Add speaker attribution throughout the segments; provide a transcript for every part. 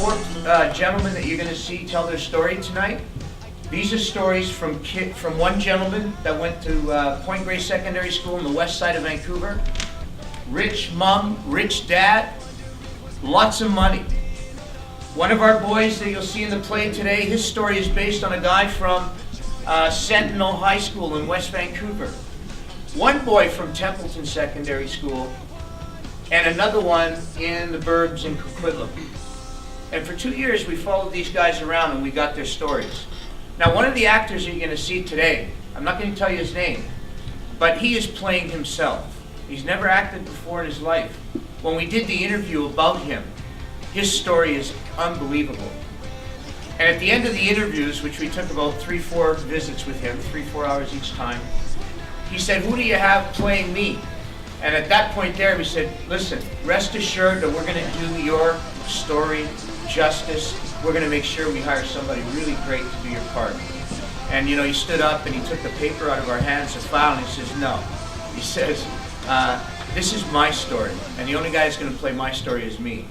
Speaker 1: four gentlemen that you're going to see tell their story tonight. These are stories from one gentleman that went to Point Grey Secondary School in the west side of Vancouver. Rich mom, rich dad, lots of money. One of our boys that you'll see in the play today, his story is based on a guy from Sentinel High School in West Vancouver. One boy from Templeton Secondary School, and another one in the burbs in Coquitlam. And for 2 years we followed these guys around and we got their stories. Now one of the actors you're going to see today, I'm not going to tell you his name, but he is playing himself. He's never acted before in his life. When we did the interview about him, his story is unbelievable. And at the end of the interviews, which we took about 3-4 visits with him, 3-4 hours each time, he said, "Who do you have playing me?" And at that point there, we said, "Listen, rest assured that we're going to do your story justice. We're going to make sure we hire somebody really great to do your part." And you know, he stood up and he took the paper out of our hands, the file, and he says, "No." He says, "This is my story, and the only guy that's going to play my story is me."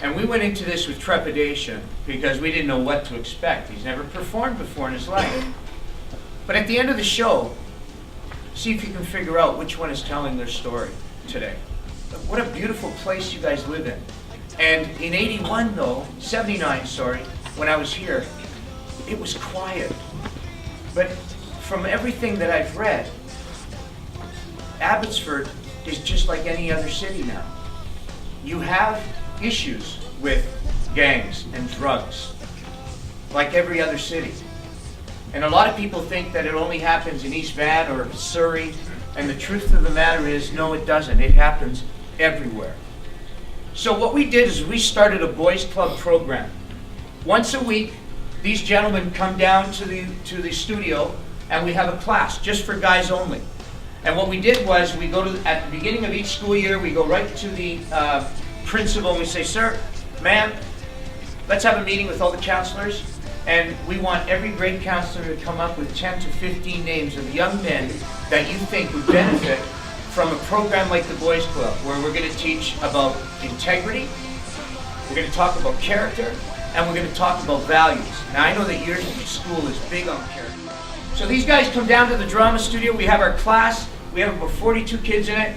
Speaker 1: And we went into this with trepidation because we didn't know what to expect. He's never performed before in his life. But at the end of the show, see if you can figure out which one is telling their story today. What a beautiful place you guys live in. And in 79, when I was here, it was quiet. But from everything that I've read, Abbotsford is just like any other city now. You have issues with gangs and drugs, like every other city. And a lot of people think that it only happens in East Van or Surrey, and the truth of the matter is, no, it doesn't. It happens everywhere. So what we did is we started a boys club program. Once a week, these gentlemen come down to the studio, and we have a class just for guys only. And what we did was we go to, at the beginning of each school year, we go right to the principal and we say, "Sir, ma'am, let's have a meeting with all the counselors, and we want every grade counselor to come up with 10 to 15 names of young men that you think would benefit from a program like the Boys Club, where we're going to teach about integrity, we're going to talk about character, and we're going to talk about values." Now I know that your school is big on character. So these guys come down to the drama studio, we have our class, we have about 42 kids in it,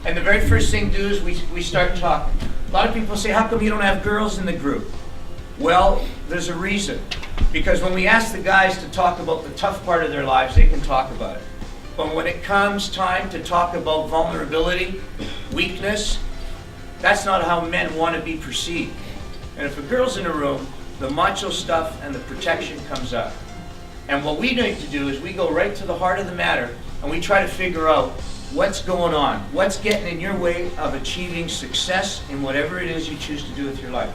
Speaker 1: and the very first thing to do is we start talking. A lot of people say, "How come you don't have girls in the group?" Well, there's a reason. Because when we ask the guys to talk about the tough part of their lives, they can talk about it. But when it comes time to talk about vulnerability, weakness, that's not how men want to be perceived. And if a girl's in a room, the macho stuff and the protection comes up. And what we need to do is we go right to the heart of the matter, and we try to figure out what's going on, what's getting in your way of achieving success in whatever it is you choose to do with your life.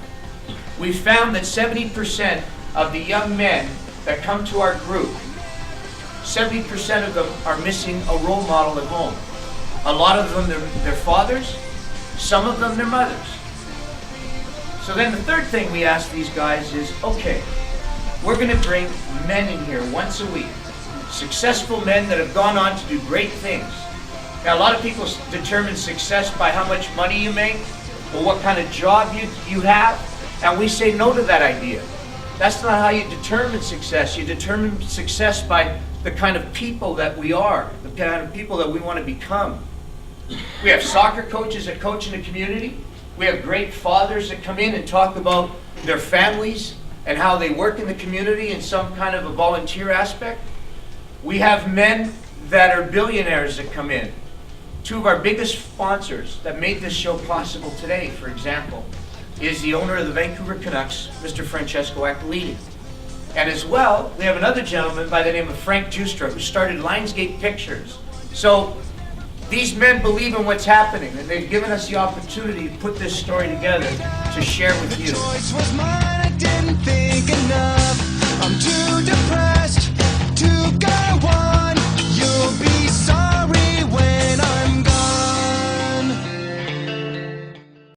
Speaker 1: We found that 70% of the young men that come to our group, 70% of them are missing a role model at home. A lot of them, their fathers, some of them, their mothers. So then the third thing we ask these guys is, okay, we're going to bring men in here once a week, successful men that have gone on to do great things. Now, a lot of people determine success by how much money you make or what kind of job you have, and we say no to that idea. That's not how you determine success. You determine success by the kind of people that we are, the kind of people that we want to become. We have soccer coaches that coach in the community. We have great fathers that come in and talk about their families and how they work in the community in some kind of a volunteer aspect. We have men that are billionaires that come in. Two of our biggest sponsors that made this show possible today, for example, is the owner of the Vancouver Canucks, Mr. Francesco Aquilini. And as well, we have another gentleman by the name of Frank Justra, who started Lionsgate Pictures. So these men believe in what's happening, and they've given us the opportunity to put this story together to share with you.
Speaker 2: The choice was mine, I didn't think enough. I'm too depressed to go on.